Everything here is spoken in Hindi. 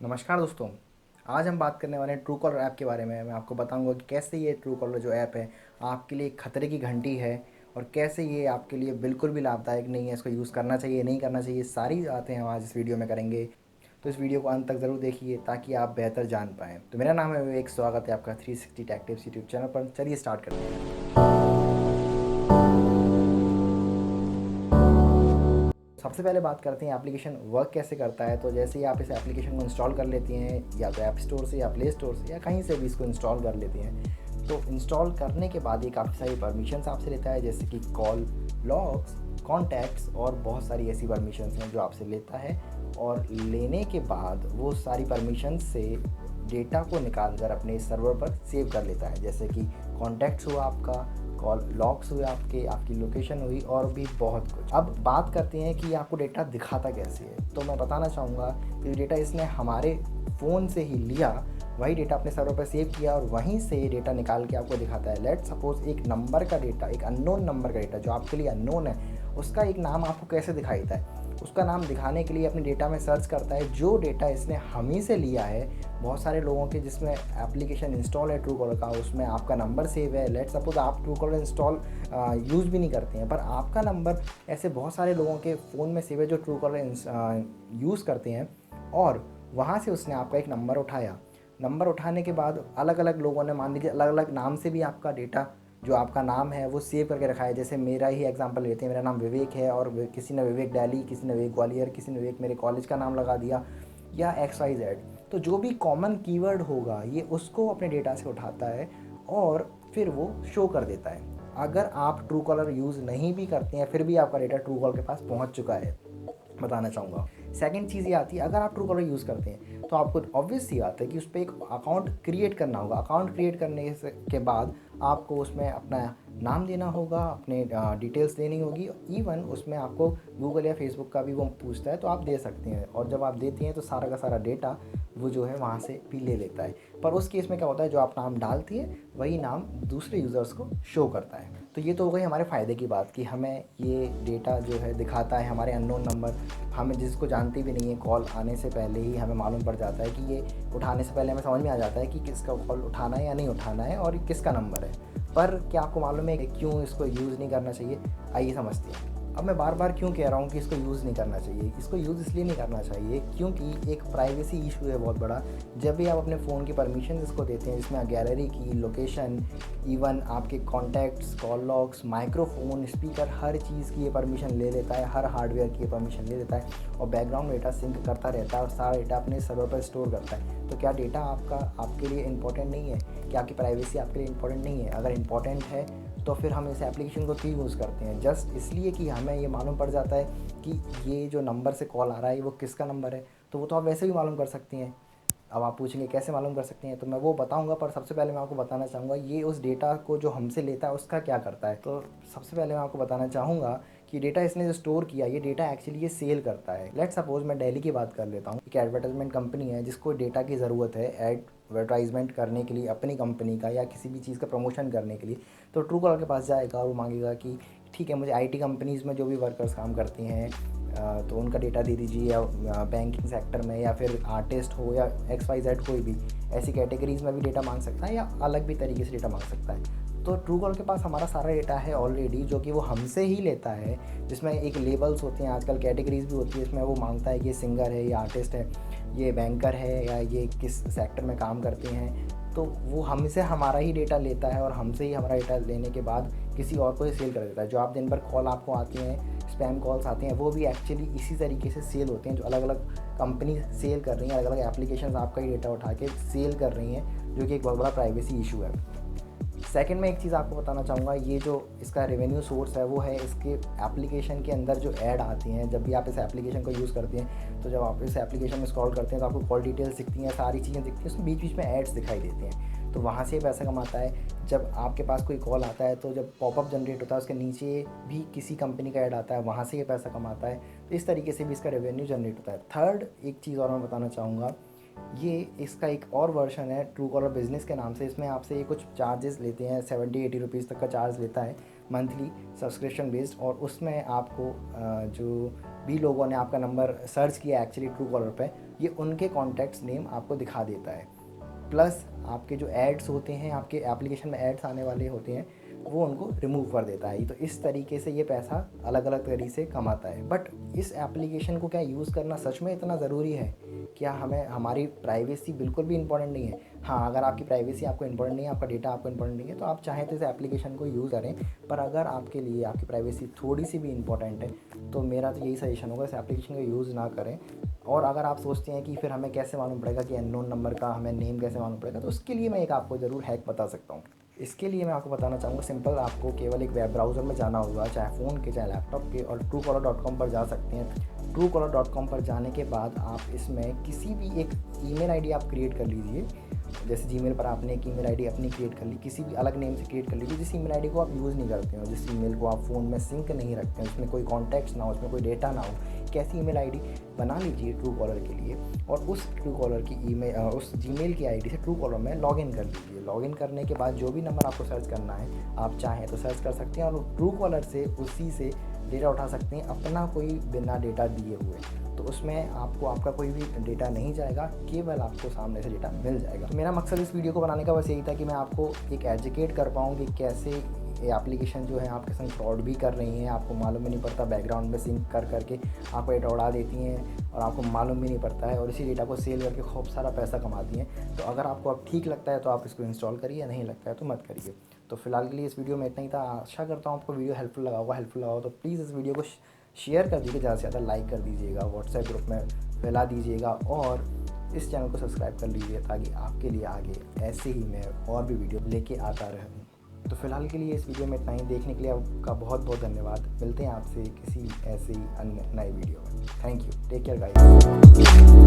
नमस्कार दोस्तों। आज हम बात करने वाले हैं ट्रू कॉलर ऐप के बारे में। मैं आपको बताऊंगा कि कैसे ये ट्रू कॉलर जो ऐप है आपके लिए खतरे की घंटी है और कैसे ये आपके लिए बिल्कुल भी लाभदायक नहीं है। इसको यूज़ करना चाहिए नहीं करना चाहिए, सारी बातें हम आज इस वीडियो में करेंगे। तो इस वीडियो को अंत तक ज़रूर देखिए ताकि आप बेहतर जान पाएँ। तो मेरा नाम है विवेक, स्वागत है आपका 360 टेक टिप्स यूट्यूब चैनल पर। चलिए स्टार्ट करते हैं। सबसे पहले बात करते हैं एप्लीकेशन वर्क कैसे करता है। तो जैसे ही आप इस एप्लीकेशन को इंस्टॉल कर लेती हैं, या तो ऐप स्टोर से या प्ले स्टोर से या कहीं से भी इसको इंस्टॉल कर लेती हैं, तो इंस्टॉल करने के बाद ये काफ़ी सारी परमिशंस आपसे लेता है, जैसे कि कॉल लॉग्स, कॉन्टैक्ट्स और बहुत सारी ऐसी परमिशंस हैं जो आपसे लेता है। और लेने के बाद वो सारी परमिशंस से डेटा को निकाल कर अपने सर्वर पर सेव कर लेता है, जैसे कि कॉन्टैक्ट्स हुआ आपका, कॉल लॉग्स हुए आपके, आपकी लोकेशन हुई और भी बहुत कुछ। अब बात करते हैं कि आपको डेटा दिखाता कैसे है। तो मैं बताना चाहूँगा कि डेटा इसने हमारे फ़ोन से ही लिया, वही डेटा अपने सर्वर पर सेव किया और वहीं से ये डेटा निकाल के आपको दिखाता है। लेट्स सपोज़ एक नंबर का डेटा, एक अननोन नंबर का डेटा जो आपके लिए अननोन है, उसका एक नाम आपको कैसे दिखाई देता है। उसका नाम दिखाने के लिए अपने डेटा में सर्च करता है जो डेटा इसने हम ही से लिया है। बहुत सारे लोगों के जिसमें एप्लीकेशन इंस्टॉल है ट्रू कॉलर का, उसमें आपका नंबर सेव है। लेट्स सपोज आप ट्रू कॉलर इंस्टॉल यूज़ भी नहीं करते हैं, पर आपका नंबर ऐसे बहुत सारे लोगों के फ़ोन में सेव है जो ट्रू कॉलर यूज़ करते हैं। और वहाँ से उसने आपका एक नंबर उठाया। नंबर उठाने के बाद अलग अलग लोगों ने, मान लीजिए अलग अलग नाम से भी आपका डेटा जो आपका नाम है वो सेव करके रखा है। जैसे मेरा ही एग्जांपल लेते हैं, मेरा नाम विवेक है और किसी ने विवेक दिल्ली, किसी ने विवेक ग्वालियर, किसी ने विवेक मेरे कॉलेज का नाम लगा दिया, या एक्स वाई जेड। तो जो भी कॉमन कीवर्ड होगा ये उसको अपने डेटा से उठाता है और फिर वो शो कर देता है। अगर आप ट्रू कॉलर यूज़ नहीं भी करते हैं फिर भी आपका डेटा ट्रू कॉलर के पास पहुंच चुका है, बताना चाहूँगा। सेकंड चीज़ ये आती है, अगर आप ट्रू कॉलर यूज़ करते हैं तो आपको ऑब्वियस सी बात है कि उस पर एक अकाउंट क्रिएट करना होगा। अकाउंट क्रिएट करने के बाद आपको उसमें अपना नाम देना होगा, अपने डिटेल्स देनी होगी। इवन उसमें आपको गूगल या फेसबुक का भी वो पूछता है तो आप दे सकते हैं, और जब आप देते हैं तो सारा का सारा डेटा वो जो है वहाँ से भी ले लेता है। पर उस केस में क्या होता है, जो आप नाम डालती है वही नाम दूसरे यूज़र्स को शो करता है। तो ये तो हो गई हमारे फ़ायदे की बात कि हमें ये डेटा जो है दिखाता है हमारे अननोन नंबर। हमें जिसको जानते भी नहीं है, कॉल आने से पहले ही हमें मालूम पड़ जाता है कि ये उठाने से पहले हमें समझ में आ जाता है कि किसका कॉल उठाना है या नहीं उठाना है और किसका नंबर है। पर क्या आपको मालूम है कि क्यों इसको यूज़ नहीं करना चाहिए? आइए समझते हैं। अब मैं बार बार क्यों कह रहा हूँ कि इसको यूज़ नहीं करना चाहिए। इसको यूज़ इसलिए नहीं करना चाहिए क्योंकि एक प्राइवेसी इशू है बहुत बड़ा। जब भी आप अपने फ़ोन की परमिशन इसको देते हैं, जिसमें गैलरी की, लोकेशन, इवन आपके contacts, call logs, microphone, speaker, हर चीज़ की ये परमिशन ले लेता है, हर हार्डवेयर की ये परमिशन ले लेता है और बैकग्राउंड डेटा सिंक करता रहता है और सारा डेटा अपने सर्वर पर स्टोर करता है। तो क्या डेटा आपका आपके लिए इंपॉर्टेंट नहीं है? क्या आपकी प्राइवेसी आपके लिए इंपॉर्टेंट नहीं है? अगर इंपॉर्टेंट है तो फिर हम इस एप्लीकेशन को क्यों यूज़ करते हैं? जस्ट इसलिए कि हमें ये मालूम पड़ जाता है कि ये जो नंबर से कॉल आ रहा है वो किसका नंबर है। तो वो तो आप वैसे भी मालूम कर सकती हैं। अब आप पूछेंगे कैसे मालूम कर सकते हैं, तो मैं वो बताऊंगा, पर सबसे पहले मैं आपको बताना चाहूँगा ये उस डेटा को जो हमसे लेता है उसका क्या करता है। तो सबसे पहले मैं आपको बताना चाहूँगा कि डेटा इसने जो स्टोर किया, ये डेटा एक्चुअली ये सेल करता है। लेट सपोज मैं दिल्ली की बात कर लेता हूँ। एक एडवर्टाइजमेंट कंपनी है जिसको डेटा की ज़रूरत है एडवर्टाइजमेंट करने के लिए, अपनी कंपनी का या किसी भी चीज़ का प्रमोशन करने के लिए। तो ट्रू कॉलर के पास जाएगा और वो मांगेगा कि ठीक है, मुझे आईटी कंपनीज़ में जो भी वर्कर्स काम करते हैं तो उनका डेटा दे दीजिए, या बैंकिंग सेक्टर में, या फिर आर्टिस्ट हो, या एक्स वाई जेड कोई भी ऐसी कैटेगरीज़ में भी डेटा मांग सकता है, या अलग भी तरीके से डेटा मांग सकता है। तो ट्रू कॉलर के पास हमारा सारा डेटा है ऑलरेडी, जो कि वो हमसे ही लेता है, जिसमें एक लेबल्स होते हैं, आजकल कैटेगरीज भी होती है, इसमें वो मांगता है कि ये सिंगर है, ये आर्टिस्ट है, ये बैंकर है, या ये किस सेक्टर में काम करते हैं। तो वो हमसे हमारा ही डेटा लेता है और हमसे ही हमारा डेटा लेने के बाद किसी और को ही सेल कर देता है। जो आप दिन भर कॉल आपको आती हैं, स्पैम कॉल्स आते हैं, वो भी एक्चुअली इसी तरीके से सेल होते हैं। जो अलग अलग कंपनी सेल कर रही हैं, अलग अलग एप्लीकेशंस आपका ही डेटा उठा के सेल कर रही हैं, जो कि एक बहुत बड़ा प्राइवेसी इशू है। सेकंड में एक चीज़ आपको बताना चाहूँगा, ये जो इसका रेवेन्यू सोर्स है वो है इसके एप्लीकेशन के अंदर जो ऐड आती हैं। जब भी आप इस एप्लीकेशन को यूज़ करते हैं, तो जब आप इस एप्लीकेशन में स्क्रॉल करते हैं तो आपको कॉल डिटेल्स दिखती हैं, सारी चीज़ें दिखती हैं, उसमें बीच बीच में एड्स दिखाई देते हैं। तो वहाँ से पैसा कमाता है। जब आपके पास कोई कॉल आता है तो जब पॉपअप जनरेट होता है उसके नीचे भी किसी कंपनी का ऐड आता है, वहाँ से ये पैसा कमाता है। तो इस तरीके से भी इसका रेवेन्यू जनरेट होता है। थर्ड एक चीज़ और मैं बताना चाहूँगा, ये इसका एक और वर्जन है ट्रू कॉलर बिजनेस के नाम से। इसमें आपसे ये कुछ चार्जेस लेते हैं, 70-80 रुपीज़ तक का चार्ज लेता है। मंथली सब्सक्रिप्शन बेस्ड, और उसमें आपको जो भी लोगों ने आपका नंबर सर्च किया एक्चुअली ट्रू कॉलर पे, ये उनके कॉन्टैक्ट्स नेम आपको दिखा देता है। प्लस आपके जो एड्स होते हैं, आपके एप्लीकेशन में एड्स आने वाले होते हैं, वो उनको रिमूव कर देता है। तो इस तरीके से ये पैसा अलग अलग तरीके से कमाता है। बट इस एप्लीकेशन को क्या यूज़ करना सच में इतना ज़रूरी है? क्या हमें हमारी प्राइवेसी बिल्कुल भी इंपॉर्टेंट नहीं है? हाँ, अगर आपकी प्राइवेसी आपको इंपॉर्टेंट नहीं है, आपका डेटा आपको इंपॉर्टेंट नहीं है, तो आप चाहें तो इस एप्लीकेशन को यूज़ करें। पर अगर आपके लिए आपकी प्राइवेसी थोड़ी सी भी इंपॉर्टेंट है, तो मेरा तो यही सजेशन होगा, इस एप्लीकेशन का यूज़ ना करें। और अगर आप सोचते हैं कि फिर हमें कैसे मालूम पड़ेगा कि अननोन नंबर का हमें नेम कैसे मालूम पड़ेगा, तो उसके लिए मैं एक आपको ज़रूर हैक बता सकता हूँ। इसके लिए मैं आपको बताना चाहूँगा, सिंपल आपको केवल एक वेब ब्राउज़र में जाना होगा, चाहे फ़ोन के चाहे लैपटॉप के, और truecaller.com पर जा सकते हैं। truecaller.com पर जाने के बाद आप इसमें किसी भी एक ईमेल आईडी आप क्रिएट कर लीजिए। जैसे जीमेल पर आपने एक ईमेल आईडी अपनी क्रिएट कर ली, किसी भी अलग नेम से क्रिएट कर लीजिए जिस ईमेल आईडी को आप यूज़ नहीं करते हो, जिस ईमेल को आप फ़ोन में सिंक नहीं रखते हैं, उसमें कोई कॉन्टैक्ट्स ना हो, उसमें कोई डेटा ना हो। कैसी ईमेल आईडी बना लीजिए ट्रू कॉलर के लिए, और उस ट्रू कॉलर की ईमेल उस जीमेल की आईडी से ट्रू कॉलर में लॉगिन कर लीजिए। लॉगिन करने के बाद जो भी नंबर आपको सर्च करना है, आप चाहें तो सर्च कर सकते हैं, और ट्रू कॉलर से उसी से डेटा उठा सकते हैं, अपना कोई बिना डेटा दिए हुए। तो उसमें आपको आपका कोई भी डेटा नहीं जाएगा, केवल आपको सामने से डेटा मिल जाएगा। तो मेरा मकसद इस वीडियो को बनाने का बस यही था कि मैं आपको एक एजुकेट कर पाऊँ कि कैसे ये एप्लीकेशन जो है आपके संग फ्रॉड भी कर रही हैं, आपको मालूम भी नहीं पड़ता, बैकग्राउंड में सिंक कर करके आपको डेटा उड़ा देती हैं और आपको मालूम भी नहीं पड़ता है, और इसी डेटा को सेल करके खूब सारा पैसा कमाती हैं। तो अगर आपको अब ठीक लगता है तो आप इसको इंस्टॉल करिए, नहीं लगता है तो मत करिए। तो फिलहाल के लिए इस वीडियो में इतना ही था। आशा करता हूँ आपको वीडियो हेल्पफुल लगा हो तो प्लीज़ इस वीडियो को शेयर कर दीजिए, ज़्यादा से ज़्यादा लाइक कर दीजिएगा, व्हाट्सएप ग्रुप में फैला दीजिएगा, और इस चैनल को सब्सक्राइब कर लीजिए ताकि आपके लिए आगे ऐसे ही मैं और भी वीडियो लेके आता रहूँ। तो फिलहाल के लिए इस वीडियो में इतना ही। देखने के लिए आपका बहुत बहुत धन्यवाद। मिलते हैं आपसे किसी ऐसे ही अन्य नए वीडियो में। Thank you, take care guys.